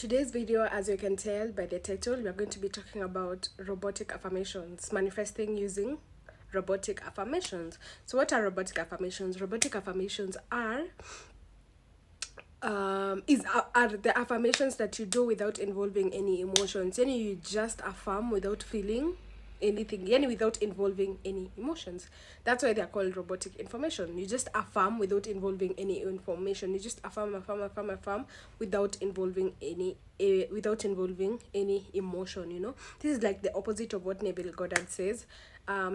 Today's video, as you can tell by the title, we are going to be talking about robotic affirmations, manifesting using robotic affirmations. So what are robotic affirmations? Robotic affirmations are the affirmations that you do without involving any emotions. You just affirm without feeling anything, without involving any emotions. That's why they're called robotic information. You just affirm without involving any information. You just affirm without involving any emotion. This is like the opposite of what Neville Goddard says.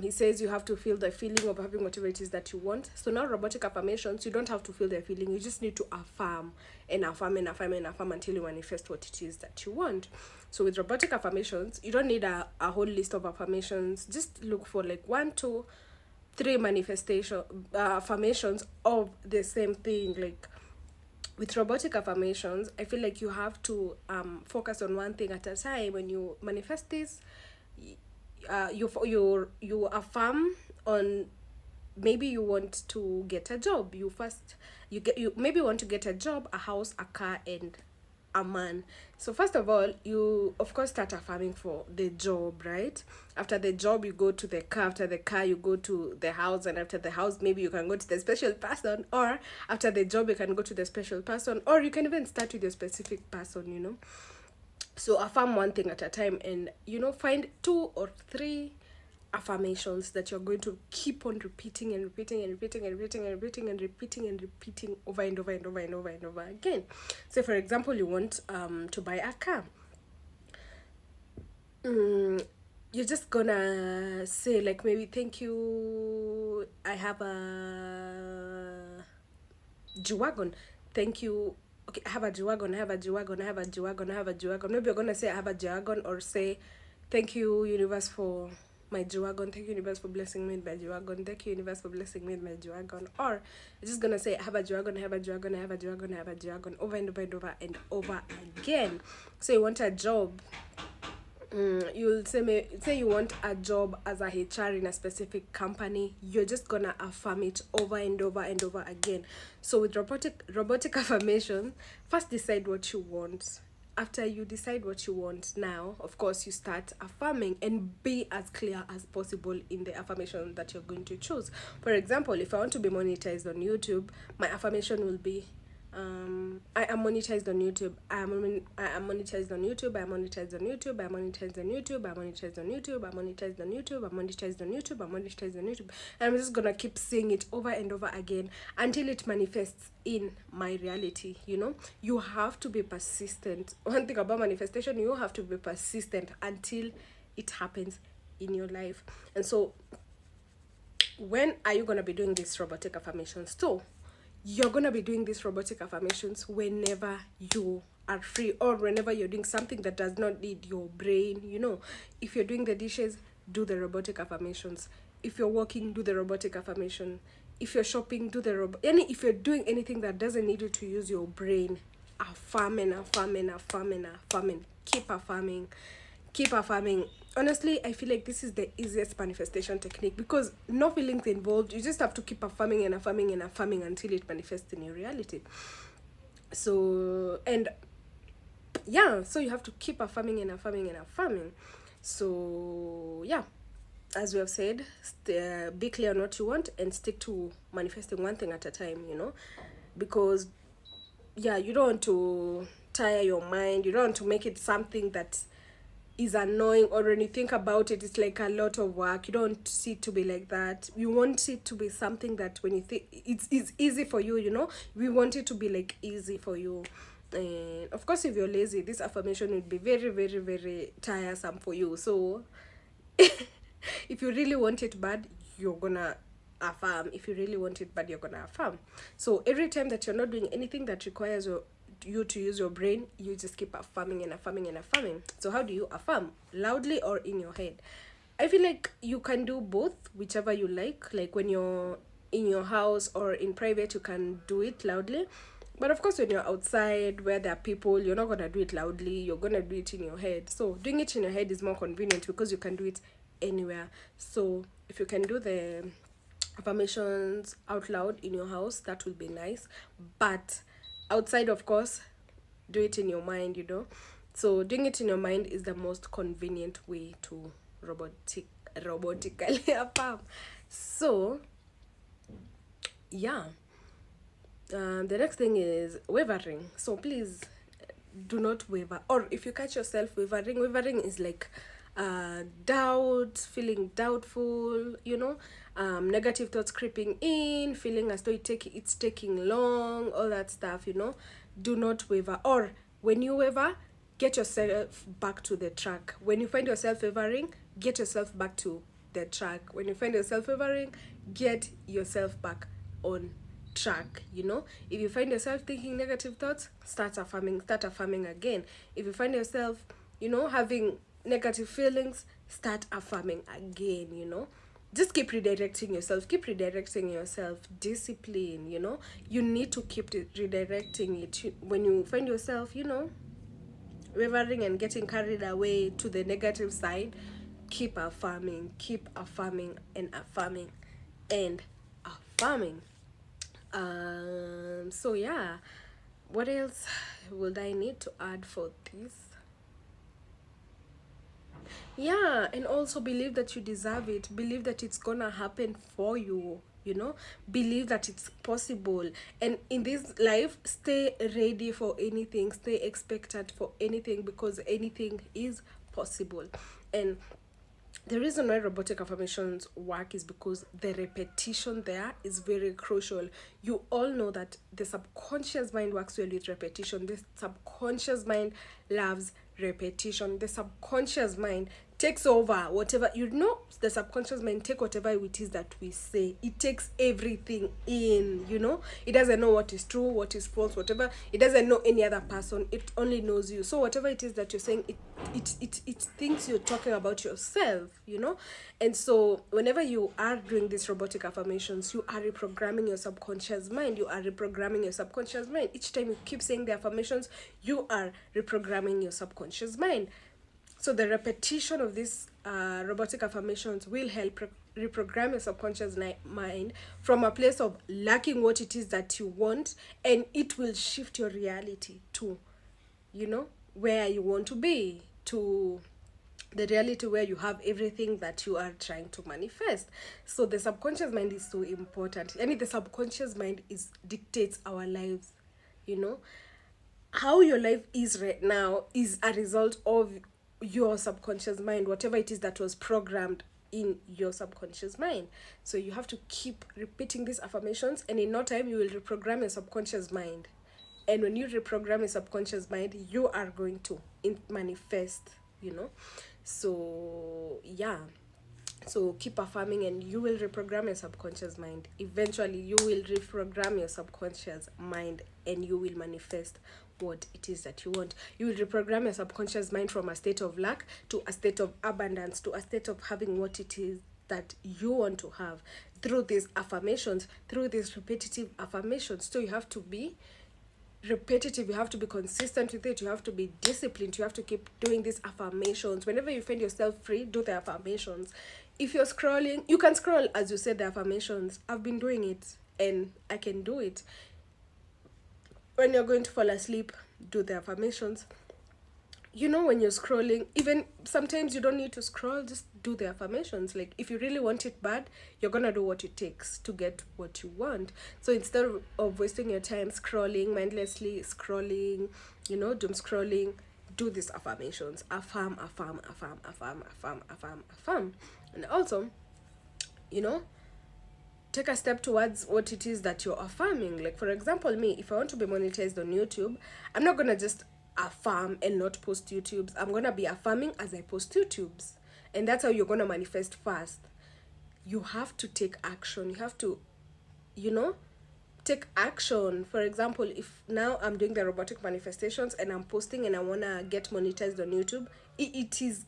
He says you have to feel the feeling of having whatever it is that you want. So now robotic affirmations, you don't have to feel the feeling. You just need to affirm and affirm until you manifest what it is that you want. So with robotic affirmations, you don't need a whole list of affirmations. Just look for like 1, 2, 3 manifestation affirmations of the same thing. Like with robotic affirmations, I feel like you have to focus on one thing at a time. When you manifest this, you affirm on, maybe you want to get a job. You maybe want to get a job, a house, a car, and a man. So first of all, you of course start affirming for the job, right? After the job, you go to the car. After the car, you go to the house, and after the house, maybe you can go to the special person. Or after the job, you can go to the special person, or you can even start with your specific person. So affirm one thing at a time, and find 2 or 3 affirmations that you're going to keep on repeating and repeating and repeating and repeating and repeating and repeating and repeating over and over and over and over and over again. So for example, you want to buy a car. You're just gonna say, like, maybe, thank you, I have a G-Wagon. Thank you. Okay, I have a G-Wagon, I have a G-Wagon, I have a G-Wagon, I have a G-Wagon. Maybe you're gonna say I have a G-Wagon, or say, thank you, universe, for my G-Wagon. Thank you, universe, for blessing me with my G-Wagon. Thank you, universe, for blessing me with my G-Wagon. Or you're just gonna say, I have a G-Wagon, I have a G-Wagon, I have a G-Wagon, I have a G-Wagon, over and over and over and over again. So you want a job. You'll say you want a job as a HR in a specific company. You're just gonna affirm it over and over and over again. So with robotic affirmation, first decide what you want. After you decide what you want, now of course you start affirming, and be as clear as possible in the affirmation that you're going to choose. For example, if I want to be monetized on YouTube, my affirmation will be, I am monetized on YouTube. I am monetized on YouTube. I am monetized on YouTube. I am monetized on YouTube. I am monetized on YouTube. I am monetized on YouTube. I am monetized on YouTube. I am monetized on YouTube. And I'm just gonna keep saying it over and over again until it manifests in my reality. You have to be persistent. One thing about manifestation, you have to be persistent until it happens in your life. And so, when are you gonna be doing these robotic affirmations? So you're going to be doing these robotic affirmations whenever you are free, or whenever you're doing something that does not need your brain. If you're doing the dishes, do the robotic affirmations. If you're walking, do the robotic affirmation. If you're shopping, do the if you're doing anything that doesn't need you to use your brain, affirm and affirm and affirm and affirm, and keep affirming. Honestly, I feel like this is the easiest manifestation technique, because no feelings involved. You just have to keep affirming and affirming and affirming until it manifests in your reality. So, and yeah, so you have to keep affirming and affirming and affirming. So yeah, as we have said, be clear on what you want and stick to manifesting one thing at a time. Because yeah, you don't want to tire your mind. You don't want to make it something that is annoying, or when you think about it, it's like a lot of work. You don't see it to be like that. You want it to be something that when you think it's easy for you. We want it to be like easy for you. And of course, if you're lazy, this affirmation would be very, very, very tiresome for you. So if you really want it bad, you're gonna affirm. If you really want it bad, you're gonna affirm. So every time that you're not doing anything that requires you to use your brain, you just keep affirming and affirming and affirming. So how do you affirm? Loudly or in your head? I feel like you can do both, whichever you like. Like when you're in your house or in private, you can do it loudly. But of course, when you're outside where there are people, you're not gonna do it loudly. You're gonna do it in your head. So doing it in your head is more convenient, because you can do it anywhere. So if you can do the affirmations out loud in your house, that will be nice. But outside, of course, do it in your mind, so doing it in your mind is the most convenient way to robotically affirm. So yeah, the next thing is wavering. So please do not waver, or if you catch yourself wavering is like doubt, feeling doubtful, negative thoughts creeping in, feeling as though it's taking long, all that stuff. Do not waver. Or when you waver, get yourself back to the track. When you find yourself wavering, get yourself back to the track. When you find yourself wavering, get yourself back on track. If you find yourself thinking negative thoughts, start affirming again. If you find yourself having negative feelings, start affirming again. Just keep redirecting yourself. Discipline. You need to keep redirecting it. When you find yourself wavering and getting carried away to the negative side, keep affirming and affirming and affirming. So yeah, what else would I need to add for this? Yeah, and also believe that you deserve it. Believe that it's gonna happen for you. Believe that it's possible. And in this life, stay ready for anything. Stay expectant for anything, because anything is possible. And the reason why robotic affirmations work is because the repetition there is very crucial. You all know that the subconscious mind works well with repetition. The subconscious mind loves repetition. The subconscious mind takes over whatever, the subconscious mind take whatever it is that we say. It takes everything in. It doesn't know what is true, what is false, whatever. It doesn't know any other person. It only knows you. So whatever it is that you're saying, it thinks you're talking about yourself. And so whenever you are doing these robotic affirmations, you are reprogramming your subconscious mind. Each time you keep saying the affirmations, you are reprogramming your subconscious mind. So the repetition of these robotic affirmations will help reprogram your subconscious mind from a place of lacking what it is that you want, and it will shift your reality to, where you want to be, to the reality where you have everything that you are trying to manifest. So the subconscious mind is so important. The subconscious mind dictates our lives. How your life is right now is a result of your subconscious mind, whatever it is that was programmed in your subconscious mind. So you have to keep repeating these affirmations, and in no time you will reprogram your subconscious mind. And when you reprogram your subconscious mind, you are going to manifest. So yeah, so keep affirming and you will reprogram your subconscious mind. Eventually you will reprogram your subconscious mind and you will manifest what it is that you want. You will reprogram your subconscious mind from a state of lack to a state of abundance, to a state of having what it is that you want to have, through these affirmations, through these repetitive affirmations. So you have to be repetitive, you have to be consistent with it, you have to be disciplined, you have to keep doing these affirmations. Whenever you find yourself free, do the affirmations. If you're scrolling, you can scroll as you said the affirmations. I've been doing it and I can do it. When you're going to fall asleep, do the affirmations. When you're scrolling, even sometimes you don't need to scroll, just do the affirmations. Like, if you really want it bad, you're gonna do what it takes to get what you want. So instead of wasting your time scrolling, mindlessly scrolling, doom scrolling, do these affirmations. Affirm. And also, take a step towards what it is that you're affirming. Like, for example, me, if I want to be monetized on YouTube, I'm not gonna just affirm and not post YouTubes. I'm gonna be affirming as I post YouTubes, and that's how you're gonna manifest fast. You have to take action. You have to, take action. For example, if now I'm doing the robotic manifestations and I'm posting and I wanna get monetized on YouTube, it is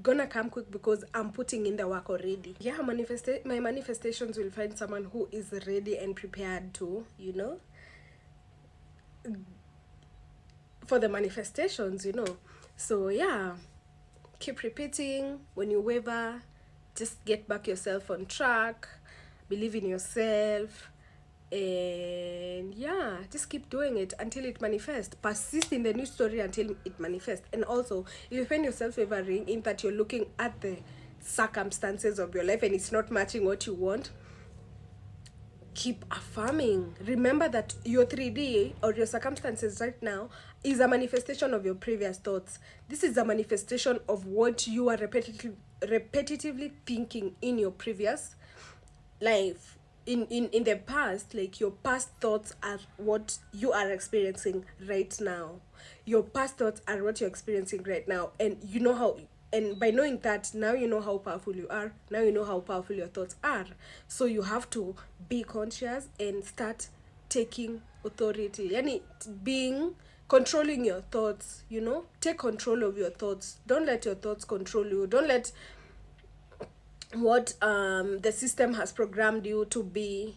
gonna come quick because I'm putting in the work already. Yeah, my manifestations will find someone who is ready and prepared to, for the manifestations. So yeah, keep repeating. When you waver, just get back yourself on track, believe in yourself, And yeah, just keep doing it until it manifests. Persist in the new story until it manifests. And also, if you find yourself wavering in that you're looking at the circumstances of your life and it's not matching what you want, keep affirming. Remember that your 3D or your circumstances right now is a manifestation of your previous thoughts. This is a manifestation of what you are repetitively thinking in your previous life. In the past, like your past thoughts are what you are experiencing right now. Your past thoughts are what you're experiencing right now, and you know how, and by knowing that, now you know how powerful you are, now you know how powerful your thoughts are. So you have to be conscious and start taking authority, yani being controlling your thoughts, you know. Take control of your thoughts. Don't let your thoughts control you. Don't let what the system has programmed you to be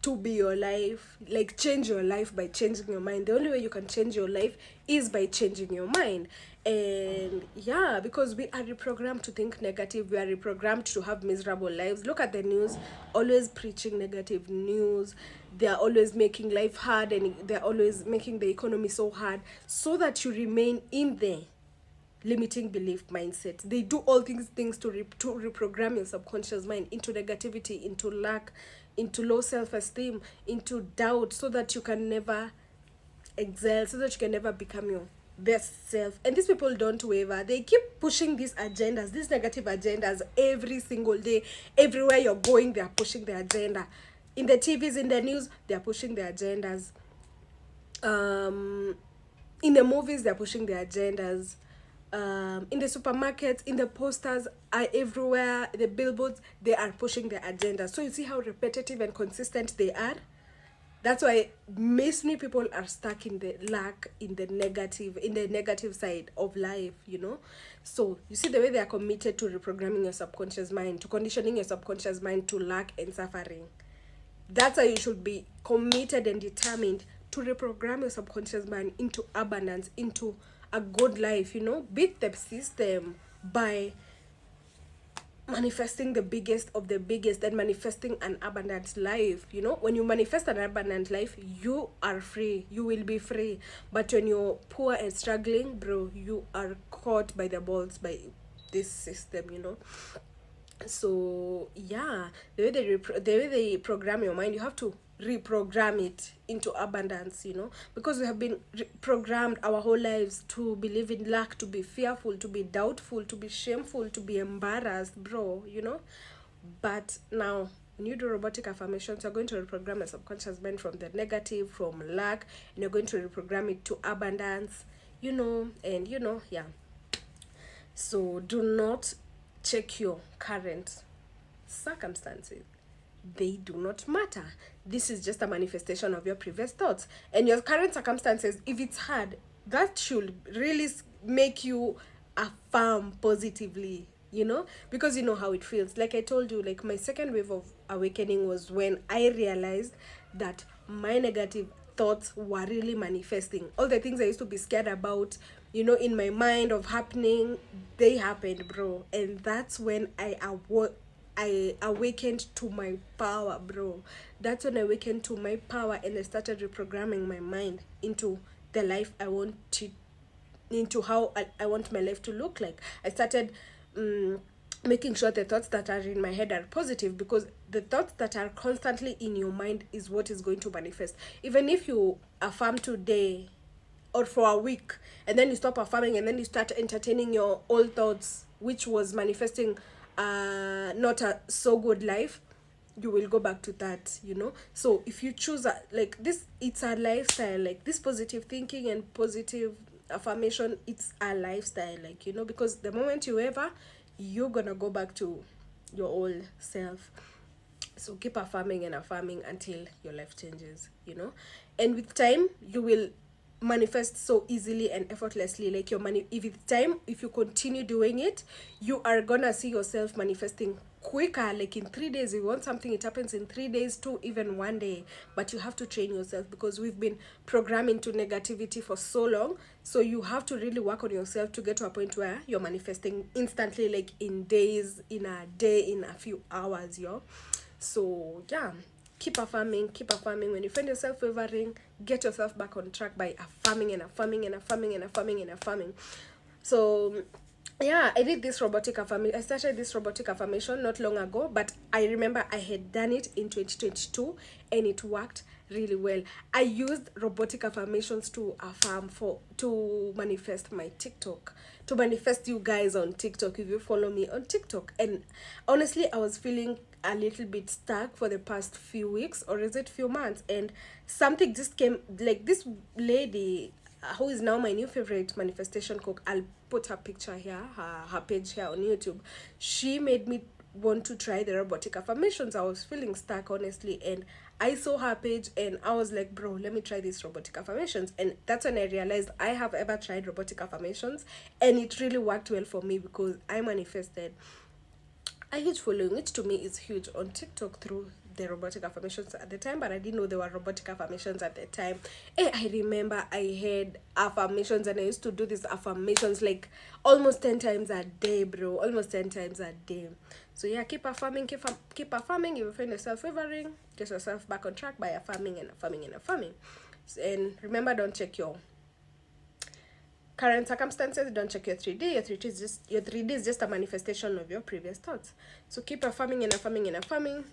your life. Like, change your life by changing your mind. The only way you can change your life is by changing your mind. And yeah, because we are reprogrammed to think negative, we are reprogrammed to have miserable lives. Look at the news, always preaching negative news. They are always making life hard, and they're always making the economy so hard, so that you remain in there limiting belief mindset. They do all things to reprogram your subconscious mind into negativity, into lack, into low self-esteem, into doubt, so that you can never excel, so that you can never become your best self. And these people don't waver. They keep pushing these agendas, these negative agendas, every single day. Everywhere you're going, they are pushing the agenda. In the TVs, in the news, they are pushing the agendas. In the movies, they're pushing their agendas. In the supermarkets, in the posters, are everywhere, the billboards, they are pushing their agenda. So you see how repetitive and consistent they are. That's why many people are stuck in the lack, in the negative side of life, you know. So you see the way they are committed to reprogramming your subconscious mind, to conditioning your subconscious mind to lack and suffering. That's why you should be committed and determined to reprogram your subconscious mind into abundance, into a good life, you know. Beat the system by manifesting the biggest of the biggest and manifesting an abundant life, you know. When you manifest an abundant life, you are free. You will be free. But when you're poor and struggling, bro, you are caught by the balls by this system, you know. So yeah, the way they program your mind, you have to reprogram it into abundance, you know, because we have been programmed our whole lives to believe in lack, to be fearful, to be doubtful, to be shameful, to be embarrassed, bro, you know. But now, when you do robotic affirmations, you're going to reprogram your subconscious mind from the negative, from lack, and you're going to reprogram it to abundance, you know. And you know, yeah. So do not check your current circumstances. They do not matter. This is just a manifestation of your previous thoughts. And your current circumstances, if it's hard, that should really make you affirm positively, you know, because you know how it feels. Like I told you, like my second wave of awakening was when I realized that my negative thoughts were really manifesting. All the things I used to be scared about, you know, in my mind of happening, they happened, bro. And that's when I awakened to my power, bro. That's when I awakened to my power, and I started reprogramming my mind into the life I want to, into how I want my life to look like. I started making sure the thoughts that are in my head are positive, because the thoughts that are constantly in your mind is what is going to manifest. Even if you affirm today or for a week, and then you stop affirming, and then you start entertaining your old thoughts, which was manifesting not a so good life, you will go back to that, you know. So if you choose like this, it's a lifestyle. Like this positive thinking and positive affirmation, it's a lifestyle, like, you know, because the moment you ever, you're gonna go back to your old self. So keep affirming and affirming until your life changes, you know. And with time, you will manifest so easily and effortlessly. Like your money, if it's time, if you continue doing it, you are gonna see yourself manifesting quicker. Like in 3 days, if you want something, it happens in 3 days to even one day. But you have to train yourself, because we've been programming to negativity for so long. So you have to really work on yourself to get to a point where you're manifesting instantly, like in days, in a day, in a few hours, yo. So yeah, keep affirming, keep affirming. When you find yourself wavering, get yourself back on track by affirming and affirming and affirming and affirming and affirming. So yeah, I did this robotic affirmation. I started this robotic affirmation not long ago, but I remember I had done it in 2022 and it worked really well. I used robotic affirmations to affirm for to manifest my TikTok, to manifest you guys on TikTok if you follow me on TikTok. And honestly, I was feeling a little bit stuck for the past few weeks, or is it few months, and something just came, like this lady who is now my new favorite manifestation cook. I'll put her picture here, her page here on YouTube. She made me want to try the robotic affirmations. I was feeling stuck, honestly, and I saw her page and I was like, bro, let me try these robotic affirmations. And that's when I realized I have ever tried robotic affirmations and it really worked well for me because I manifested a huge following, which to me is huge, on TikTok through the robotic affirmations at the time, but I didn't know there were robotic affirmations at the time. I remember I had affirmations and I used to do these affirmations like almost 10 times a day, bro. Almost 10 times a day. So yeah, keep affirming, keep affirming. If you find yourself wavering, get yourself back on track by affirming and affirming and affirming. And remember, don't check your current circumstances, don't check your 3D. Your 3D is just a manifestation of your previous thoughts. So keep affirming and affirming and affirming.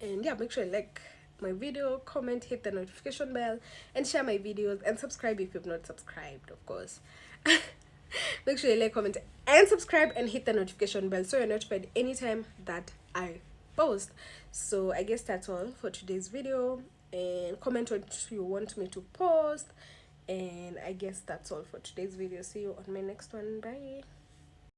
And yeah, make sure you like my video, comment, hit the notification bell, and share my videos, and subscribe if you've not subscribed, of course. Make sure you like, comment, and subscribe, and hit the notification bell so you're notified anytime that I post. So I guess that's all for today's video, and comment what you want me to post. And I guess that's all for today's video. See you on my next one. Bye.